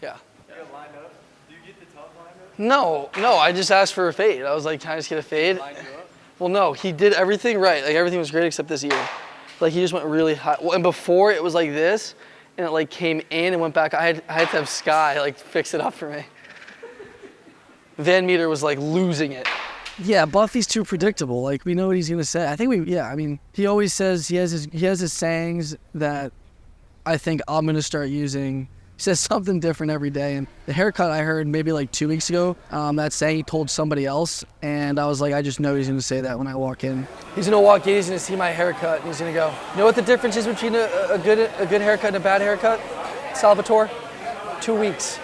Yeah. You got lined up? Do you get the top lined up? No, I just asked for a fade. I was like, can I just get a fade? Lined you up? Well, no, he did everything right. Like, everything was great except this ear. Like, he just went really high. Well, and before, it was like this, and it, like, came in and went back. I had to have Sky, like, fix it up for me. Van Meter was, like, losing it. Yeah, Buffy's too predictable. Like, we know what he's going to say. I think he always says he has his sayings that I think I'm going to start using. He says something different every day. And the haircut I heard maybe like 2 weeks ago, that saying he told somebody else. And I was like, I just know he's going to say that when I walk in. He's going to walk in, he's going to see my haircut, and he's going to go, you know what the difference is between a good haircut and a bad haircut, Salvatore? 2 weeks.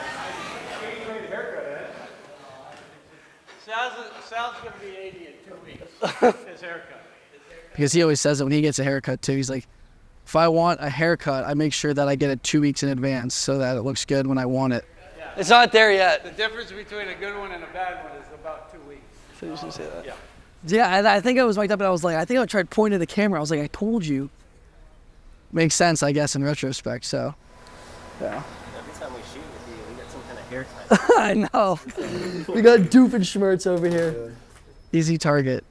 Sal's going to be 80 in 2 weeks, his haircut. Because he always says it when he gets a haircut too. He's like, if I want a haircut, I make sure that I get it 2 weeks in advance so that it looks good when I want it. Yeah. It's not there yet. The difference between a good one and a bad one is about 2 weeks. So you should say that. Yeah. Yeah, and I think I was mic'd up and I was like, I think I tried pointing at the camera. I was like, I told you. Makes sense, I guess, in retrospect, so. Yeah. Every time we shoot with you, we get some kind of haircut. I know. We got Doofenshmirtz over here. Easy target.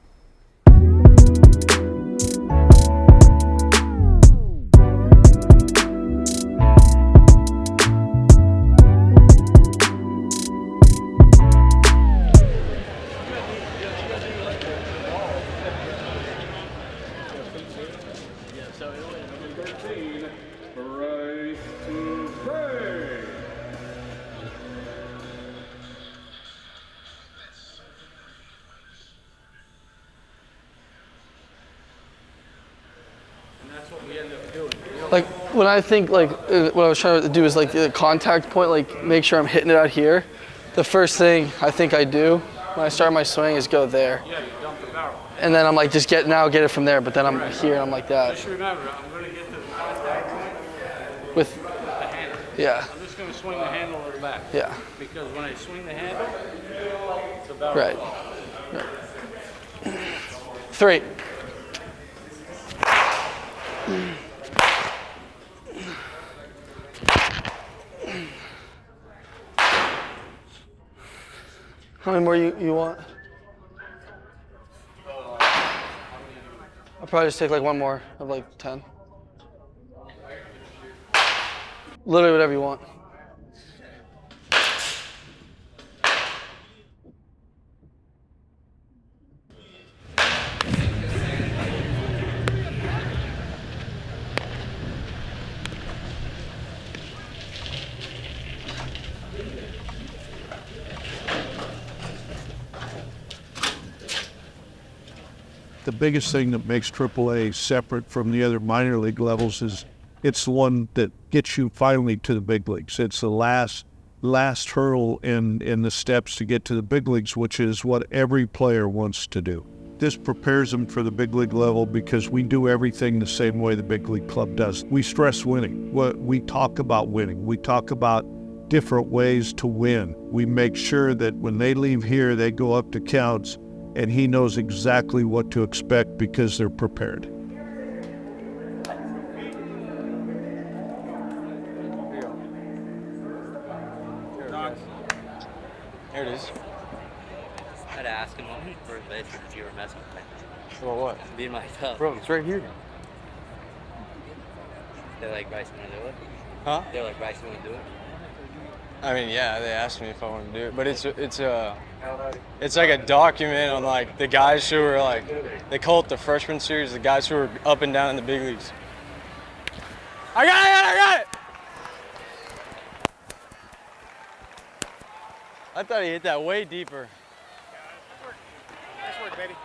Brice Turang. And that's what we end up doing. Like, when I think, like, what I was trying to do is, like, the contact point, like, make sure I'm hitting it out here. The first thing I think I do when I start my swing is go there. Yeah, you dump the barrel. And then I'm like, just get it from there, but then I'm here and I'm like that. Just remember, I'm going to get to the contact point With, the handle. yeah, I'm just going to swing the handle or the back. yeah, Because when I swing the handle, it's a barrel. right. Right. 3. How many more you want? I'll probably just take like one more of like 10. Literally whatever you want. The biggest thing that makes AAA separate from the other minor league levels is it's the one that gets you finally to the big leagues. It's the last hurdle in the steps to get to the big leagues, which is what every player wants to do. This prepares them for the big league level because we do everything the same way the big league club does. We stress winning. We talk about winning. We talk about different ways to win. We make sure that when they leave here, they go up to counts and he knows exactly what to expect because they're prepared. There it is. I had to ask him on first base if you were messing with me. For what? Being mic'd up. Bro, it's right here. They're like, Bryce, you want to do it? Huh? They're like, Bryce, you want to do it? I mean, yeah, they asked me if I want to do it, but it's like a document on like the guys who are like, they call it the freshman series, the guys who are up and down in the big leagues. I got it! I thought he hit that way deeper. Nice work, baby.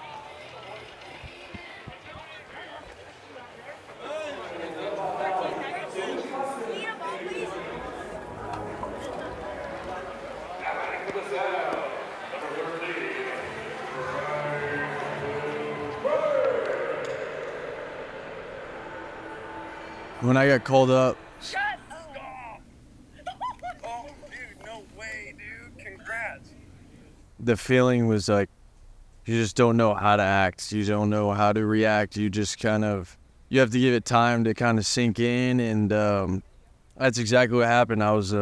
When I got called up, Oh, dude, no way, dude. Congrats. the feeling was like, you just don't know how to act. You don't know how to react. You just kind of, you have to give it time to kind of sink in. And That's exactly what happened. I was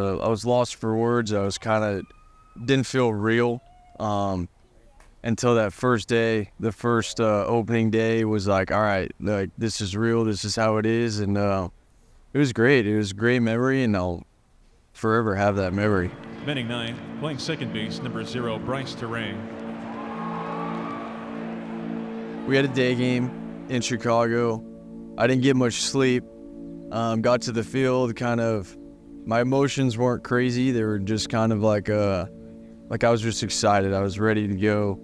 lost for words. I was didn't feel real until that first day. The first opening day was like, all right, like this is real. This is how it is, and it was great. It was a great memory, and I'll forever have that memory. Batting ninth, playing second base, number 0, Brice Turang. We had a day game in Chicago. I didn't get much sleep. Got to the field, my emotions weren't crazy. They were just kind of like I was just excited. I was ready to go.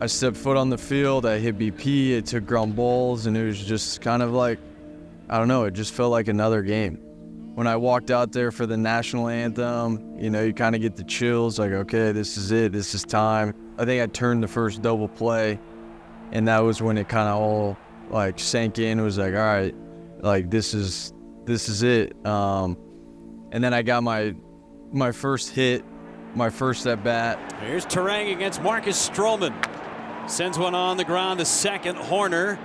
I stepped foot on the field. I hit BP. It took ground balls, and it was just kind of like, I don't know. It just felt like another game. When I walked out there for the national anthem, you kind of get the chills. Like, okay, this is it. This is time. I think I turned the first double play, and that was when it kind of all like sank in. It was like, all right. Like this is it, and then I got my first hit, my first at bat. Here's Turang against Marcus Stroman. Sends one on the ground to second. Horner,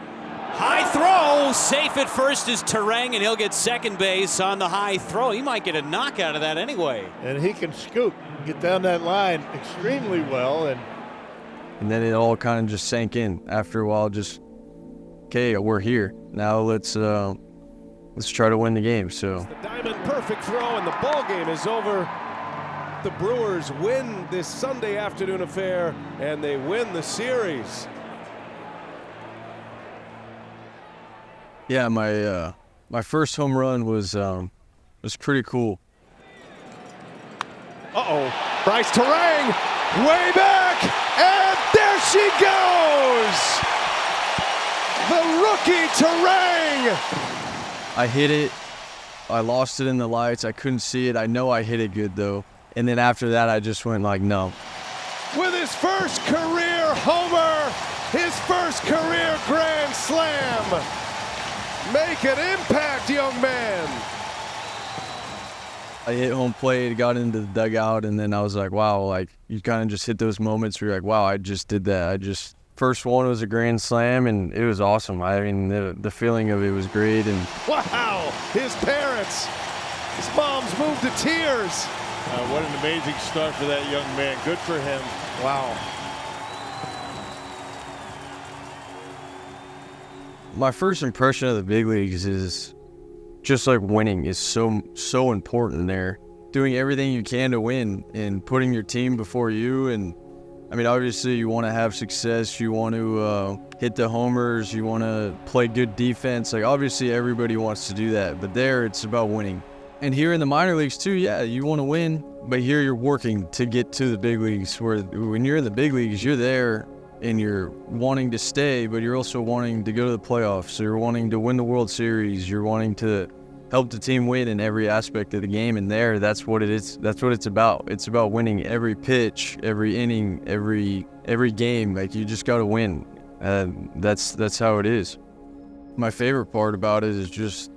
high throw, safe at first is Turang, and he'll get second base on the high throw. He might get a knock out of that anyway. And he can scoop, get down that line extremely well, and then it all kind of just sank in after a while. Just okay, we're here now. Let's try to win the game. So the diamond perfect throw, and the ball game is over. The Brewers win this Sunday afternoon affair, and they win the series. Yeah, my first home run was pretty cool. Brice Turang, way back, and there she goes! The rookie Turang! I hit it. I lost it in the lights. I couldn't see it. I know I hit it good, though. And then after that, I just went like, no. With his first career homer, his first career grand slam. Make an impact, young man. I hit home plate, got into the dugout, and then I was like, wow, like you kind of just hit those moments where you're like, wow, I just did that. First one was a grand slam, and it was awesome. I mean, the feeling of it was great. And wow, his parents, his mom's moved to tears. what an amazing start for that young man. Good for him. Wow. my first impression of the big leagues is just like winning is so important there. Doing everything you can to win and putting your team before you. And I mean, obviously you want to have success. You want to hit the homers. You want to play good defense. Like obviously everybody wants to do that, but there it's about winning. And here in the minor leagues too, yeah, you want to win, but here you're working to get to the big leagues, where when you're in the big leagues, you're there and you're wanting to stay, but you're also wanting to go to the playoffs. So you're wanting to win the World Series. You're wanting to help the team win in every aspect of the game. And there, that's what it is. That's what it's about. It's about winning every pitch, every inning, every game. Like you just got to win. That's how it is. My favorite part about it is just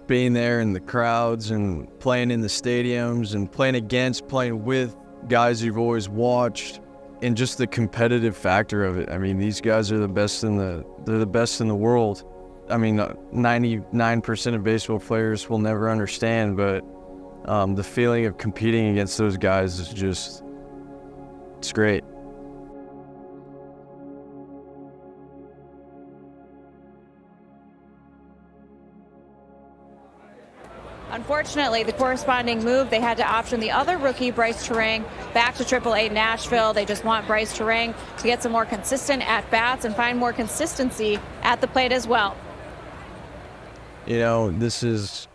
being there in the crowds and playing in the stadiums and playing with guys you've always watched, and just the competitive factor of it. I mean, these guys are the best they're the best in the world. I mean, 99% of baseball players will never understand, but the feeling of competing against those guys is just, it's great. Unfortunately, the corresponding move, they had to option the other rookie, Brice Turang, back to AAA Nashville. They just want Brice Turang to get some more consistent at-bats and find more consistency at the plate as well. You know, this is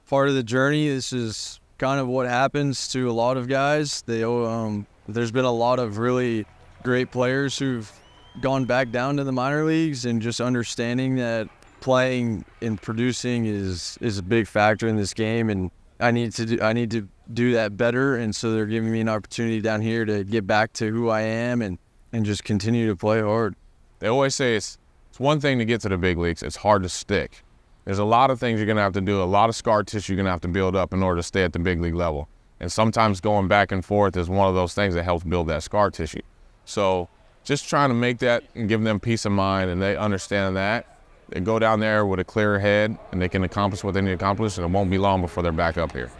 part of the journey. This is kind of what happens to a lot of guys. There's been a lot of really great players who've gone back down to the minor leagues, and just understanding that playing and producing is a big factor in this game, and I need to do that better. And so they're giving me an opportunity down here to get back to who I am and just continue to play hard. They always say it's one thing to get to the big leagues. It's hard to stick. There's a lot of things you're gonna have to do, a lot of scar tissue you're gonna have to build up in order to stay at the big league level. And sometimes going back and forth is one of those things that helps build that scar tissue. So just trying to make that and give them peace of mind, and they understand that. They go down there with a clear head, and they can accomplish what they need to accomplish, and it won't be long before they're back up here.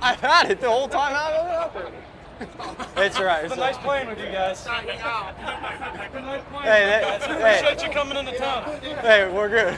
I've had it the whole time out there. It's all right. It's nice playing with you guys. Hey, appreciate you coming into town. Hey, we're good.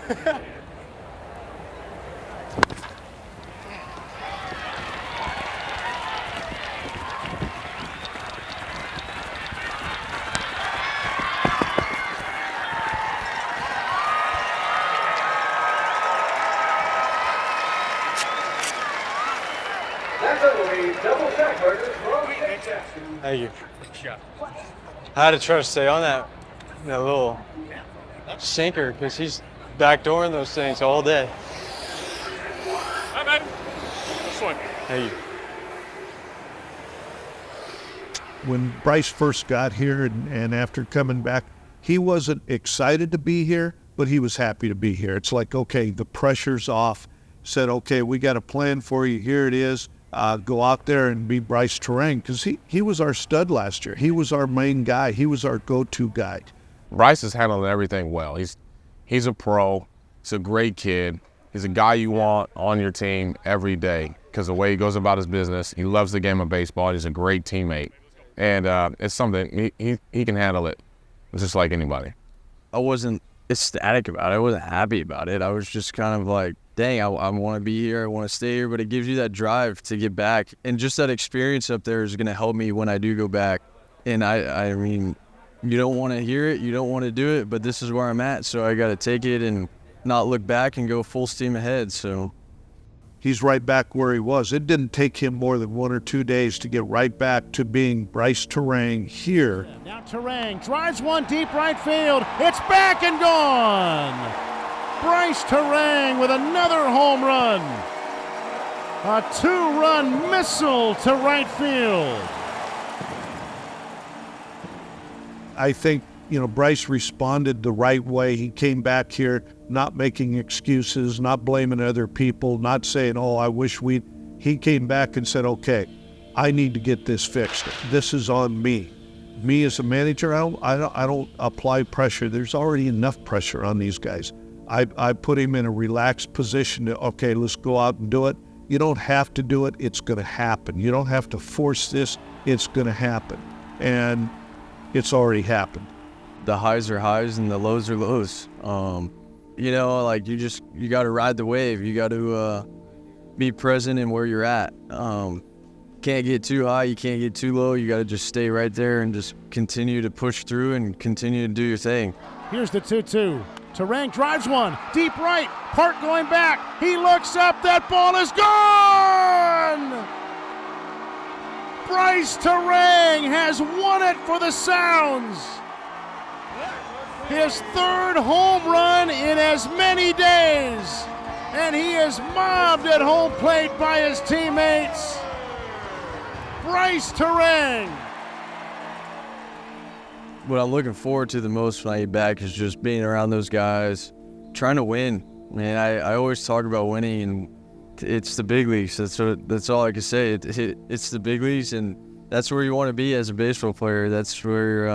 Thank you. I had to try to stay on that little sinker because he's backdooring those things all day. Hi, man. This one. Thank you. When Bryce first got here and after coming back, he wasn't excited to be here, but he was happy to be here. It's like, okay, the pressure's off. Said, okay, we got a plan for you. Here it is. Go out there and be Brice Turang, because he was our stud last year. He was our main guy. He was our go-to guy. Bryce is handling everything well. He's a pro. He's a great kid. He's a guy you want on your team every day because the way he goes about his business, he loves the game of baseball. He's a great teammate. And it's something, he can handle it just like anybody. I wasn't ecstatic about it. I wasn't happy about it. I was just kind of like, dang, I want to be here. I want to stay here. But it gives you that drive to get back. And just that experience up there is going to help me when I do go back. And I mean, you don't want to hear it. You don't want to do it. But this is where I'm at. So I got to take it and not look back and go full steam ahead. So he's right back where he was. It didn't take him more than 1 or 2 days to get right back to being Brice Turang here. Now Turang drives one deep right field. It's back and gone. Brice Turang with another home run. A 2-run missile to right field. I think, Bryce responded the right way. He came back here not making excuses, not blaming other people, not saying, oh, I wish we'd. He came back and said, okay, I need to get this fixed. This is on me. Me as a manager, I don't apply pressure. There's already enough pressure on these guys. I put him in a relaxed position to, okay, let's go out and do it. You don't have to do it. It's going to happen. You don't have to force this. It's going to happen. And it's already happened. The highs are highs and the lows are lows. You got to ride the wave. You got to be present in where you're at. Can't get too high. You can't get too low. You got to just stay right there and just continue to push through and continue to do your thing. Here's the 2-2. Turang drives one deep right. Park going back. He looks up. That ball is gone. Brice Turang has won it for the Sounds. His 3rd home run in as many days. And he is mobbed at home plate by his teammates. Brice Turang. What I'm looking forward to the most when I get back is just being around those guys, trying to win. Man, I always talk about winning, and it's the big leagues. That's all I can say. It's the big leagues, and that's where you want to be as a baseball player. That's where,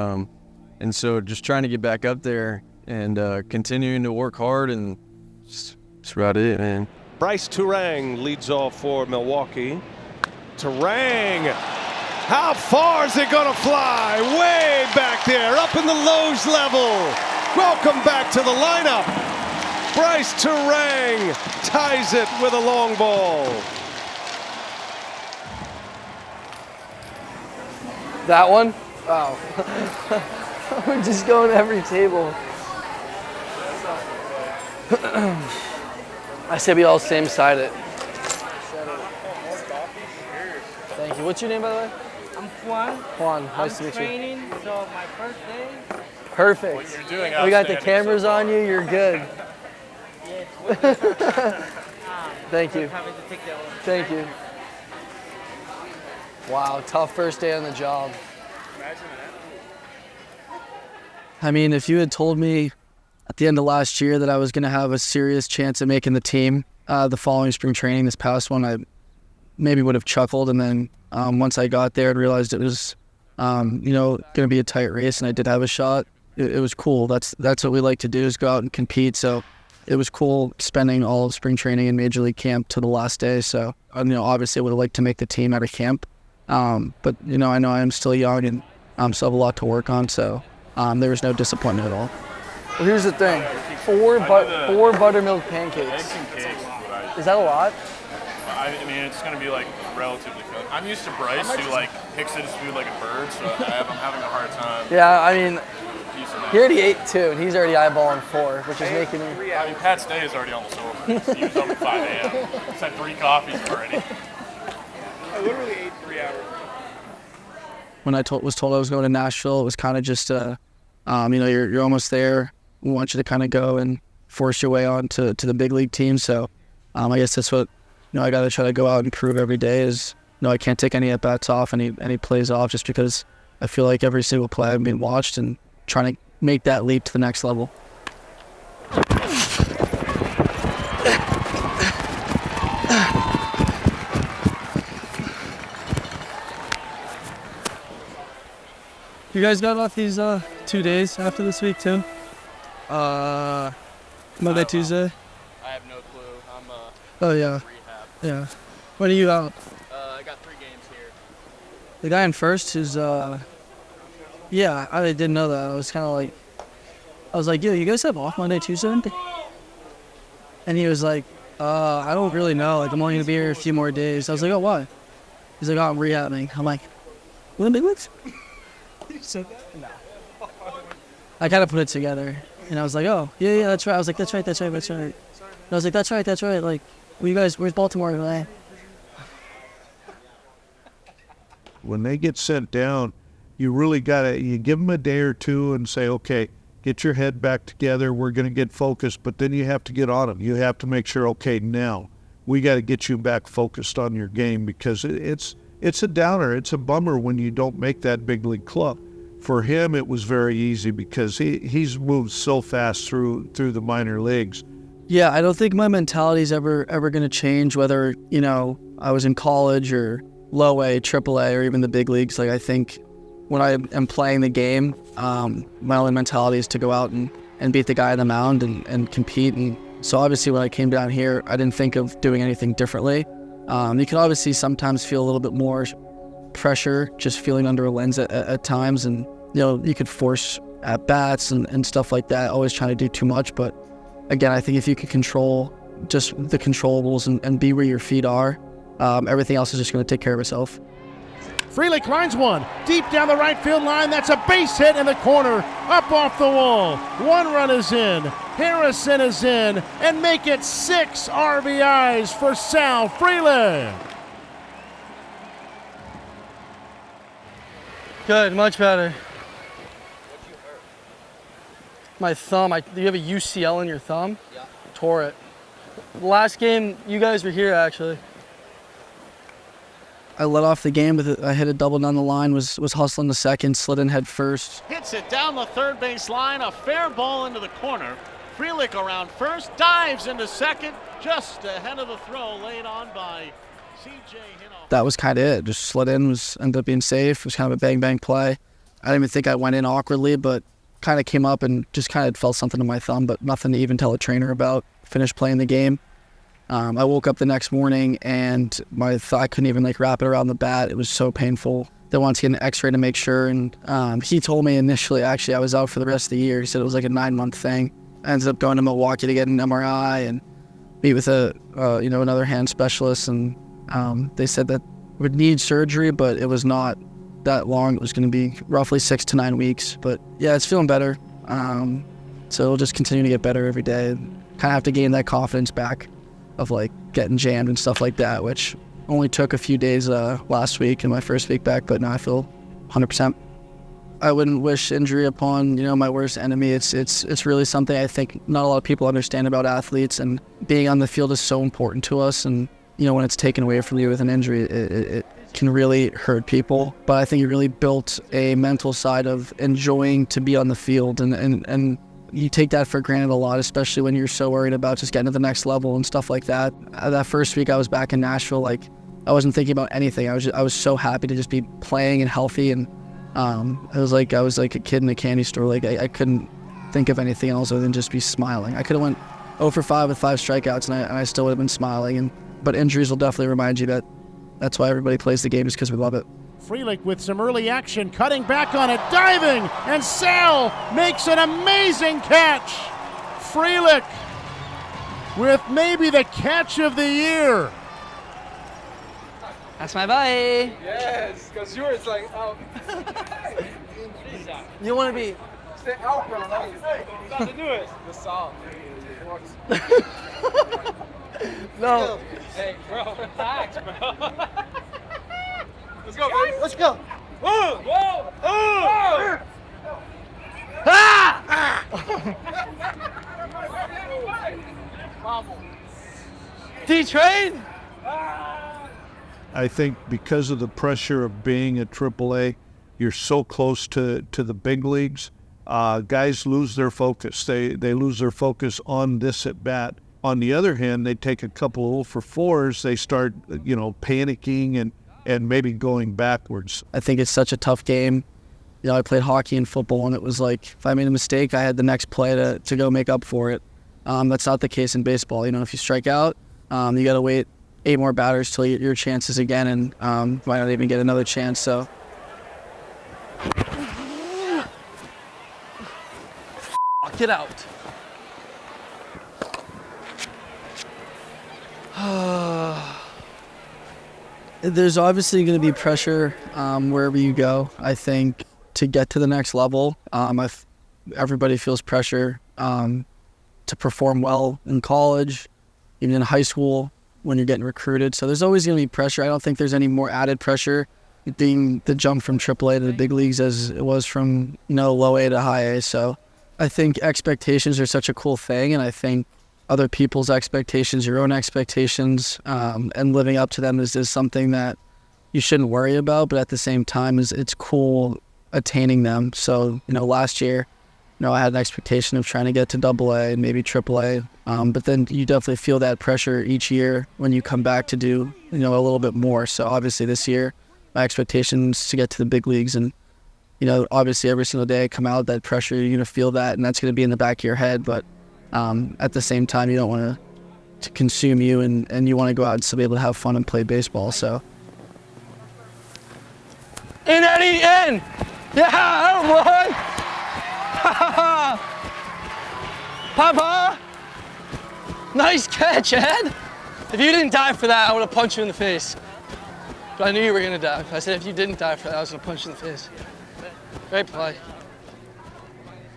and so just trying to get back up there and continuing to work hard, and that's about it, man. Brice Turang leads off for Milwaukee. Turang, how far is it going to fly? Way back there, up in the lows level. Welcome back to the lineup. Brice Turang ties it with a long ball. That one? Wow. We're just going to every table. I say we all same-sided. Thank you. What's your name, by the way? I'm Juan. Juan, nice to meet you. I'm training, so my first day. Perfect. What you're doing we got the cameras on you. You're good. Thank you. Thank you. Wow, tough first day on the job. I mean, if you had told me at the end of last year that I was going to have a serious chance of making the team the following spring training, this past one, I maybe would have chuckled. And then once I got there and realized it was, going to be a tight race and I did have a shot, it was cool. That's what we like to do, is go out and compete. So it was cool spending all of spring training and major league camp to the last day. So, obviously I would have liked to make the team out of camp. But, I know I am still young and still have a lot to work on. So there was no disappointment at all. Well, here's the thing. Four buttermilk pancakes. Is that a lot? I mean, it's going to be like relatively filling. I'm used to Bryce, who like picks at his food like a bird, so I'm having a hard time. Yeah, I mean, he already ate 2, and he's already eyeballing 4, which is making me. I mean, Pat's day is already almost over. He was up at 5 a.m. He's had 3 coffees already. I literally ate 3 hours. When I was told I was going to Nashville, it was kind of just, you're almost there. We want you to kind of go and force your way on to the big league team. So I guess that's what, I got to try to go out and prove every day is, I can't take any at-bats off, any plays off, just because I feel like every single play I'm being watched and trying to make that leap to the next level. You guys got off these 2 days after this week too? Monday, Tuesday? I have no clue. I'm Oh yeah. rehab. Yeah. When are you out? I got 3 games here. The guy in first who's yeah, I didn't know that. I was like, yo, you guys have off Monday, Tuesday? And he was like, I don't really know. Like, I'm only gonna be here a few more days. I was like, oh, why? He's like, oh, I'm rehabbing. I'm like, what big leagues? No. I kind of put it together, and I was like, oh, yeah, that's right. I was like, that's right. And I was like, that's right. Like, well, you guys, where's Baltimore? Like, when they get sent down, you really you give them a day or two and say, okay, get your head back together. We're going to get focused, but then you have to get on them. You have to make sure, okay, now we got to get you back focused on your game, because it's a downer. It's a bummer when you don't make that big league club. For him, it was very easy because he's moved so fast through the minor leagues. yeah, I don't think my mentality's ever going to change, whether, I was in college or low A, triple A, or even the big leagues. Like, I think when I am playing the game, my only mentality is to go out and beat the guy on the mound and compete. And so obviously when I came down here, I didn't think of doing anything differently. You can obviously sometimes feel a little bit more pressure just feeling under a lens at times, and you could force at bats and stuff like that, always trying to do too much. But again, I think if you can control just the controllables and be where your feet are, everything else is just going to take care of itself. Frelick lines one deep down the right field line. That's a base hit in the corner, up off the wall. 1 run is in. Harrison is in, and make it 6 RBIs for Sal Frelick. Good, much better. My thumb, you have a UCL in your thumb? Yeah. Tore it. Last game, you guys were here actually. I let off the game with I hit a double down the line, was hustling the second, slid in head first. Hits it down the third base line, a fair ball into the corner. Frelick around first, dives into second, just ahead of the throw laid on by CJ. That was kind of it. Just slid in, ended up being safe. It was kind of a bang play. I didn't even think I went in awkwardly, but kind of came up and just kind of felt something in my thumb, but nothing to even tell a trainer about. Finished playing the game. I woke up the next morning and I couldn't even wrap it around the bat. It was so painful. They wanted to get an x-ray to make sure, and he told me initially, actually, I was out for the rest of the year. He said it was like a 9-month thing. I ended up going to Milwaukee to get an MRI and meet with another hand specialist, and they said that it would need surgery, but it was not that long. It was going to be roughly 6 to 9 weeks. But yeah, it's feeling better. So it'll just continue to get better every day. Kind of have to gain that confidence back of getting jammed and stuff like that, which only took a few days last week and my first week back, but now I feel 100%. I wouldn't wish injury upon, my worst enemy. It's really something I think not a lot of people understand about athletes, and being on the field is so important to us. And, when it's taken away from you with an injury, it can really hurt people. But I think it really built a mental side of enjoying to be on the field, and you take that for granted a lot, especially when you're so worried about just getting to the next level and stuff like that. That first week I was back in Nashville, I wasn't thinking about anything. I was so happy to just be playing and healthy, and I was like a kid in a candy store. I couldn't think of anything else other than just be smiling. I could have went 0 for 5 with 5 strikeouts, and I still would have been smiling. But injuries will definitely remind you that that's why everybody plays the game, is because we love it. Frelick with some early action, cutting back on it, diving, and Sal makes an amazing catch. Frelick with maybe the catch of the year. That's my boy. Yes, because yours like out. You want to be? Stay out, bro. About to do it. The salt. No. Hey, bro, relax, bro. Let's go, baby. Let's go. Whoa! Whoa! Oh! Ah! D-Train? I think because of the pressure of being at AAA, you're so close to the big leagues. Guys lose their focus. They lose their focus on this at bat. On the other hand, they take a couple of 0 for 4s. They start, panicking and maybe going backwards. I think it's such a tough game. I played hockey and football, and it was like if I made a mistake, I had the next play to go make up for it. That's not the case in baseball. If you strike out, you got to wait 8 more batters till your chances again, and might not even get another chance. So. Get out. There's obviously going to be pressure wherever you go. I think to get to the next level, everybody feels pressure to perform well in college, even in high school when you're getting recruited. So there's always going to be pressure. I don't think there's any more added pressure being the jump from AAA to the big leagues as it was from low A to high A. So I think expectations are such a cool thing, and I think other people's expectations, your own expectations, and living up to them is something that you shouldn't worry about, but at the same time, it's cool attaining them. So, last year, I had an expectation of trying to get to AA and maybe AAA, but then you definitely feel that pressure each year when you come back to do, a little bit more. So obviously this year, my expectations to get to the big leagues, and, obviously every single day I come out, that pressure, you're going to feel that, and that's going to be in the back of your head, but at the same time, you don't want to consume you, and you want to go out and still be able to have fun and play baseball. So, In, Eddie, in! Yeah, boy! Papa! Nice catch, Ed! If you didn't dive for that, I would have punched you in the face. But I knew you were going to dive. I said if you didn't dive for that, I was going to punch you in the face. Great play.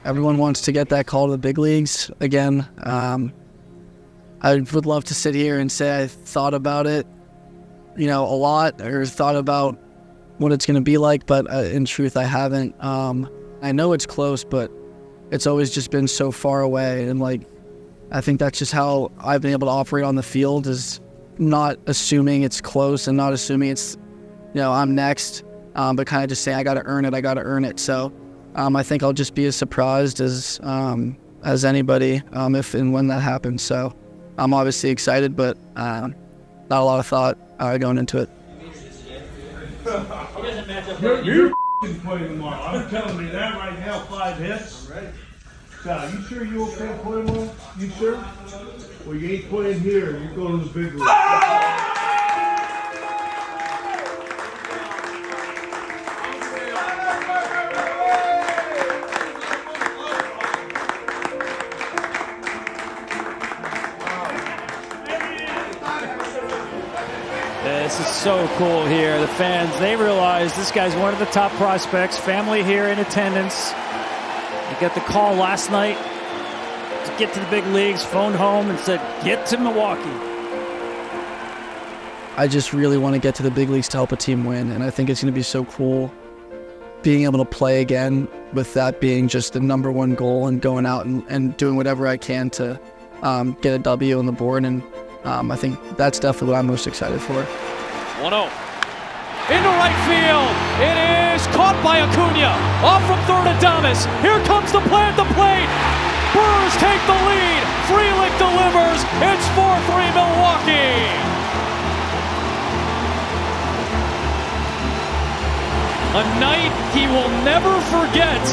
Everyone wants to get that call to the big leagues again. I would love to sit here and say I thought about it, a lot, or thought about what it's going to be like, but in truth, I haven't. I know it's close, but it's always just been so far away. And I think that's just how I've been able to operate on the field, is not assuming it's close and not assuming it's, I'm next, but kind of just saying I got to earn it. So I think I'll just be as surprised as anybody if and when that happens. So I'm obviously excited, but not a lot of thought going into it. You're playing tomorrow. I'm telling you that right now. 5 hits. I'm ready. Sal, you sure you okay to play tomorrow? You sure? Well, you ain't playing here. You're going to the big league. This is so cool here. The fans, they realize this guy's one of the top prospects. Family here in attendance. He got the call last night to get to the big leagues, phoned home and said, get to Milwaukee. I just really want to get to the big leagues to help a team win, and I think it's going to be so cool being able to play again, with that being just the number one goal, and going out and doing whatever I can to get a W on the board, and I think that's definitely what I'm most excited for. 1-0. Into right field. It is caught by Acuna. Off from third, Adames. Here comes the play at the plate. Brewers take the lead. Frelick delivers. It's 4-3 Milwaukee. A night he will never forget.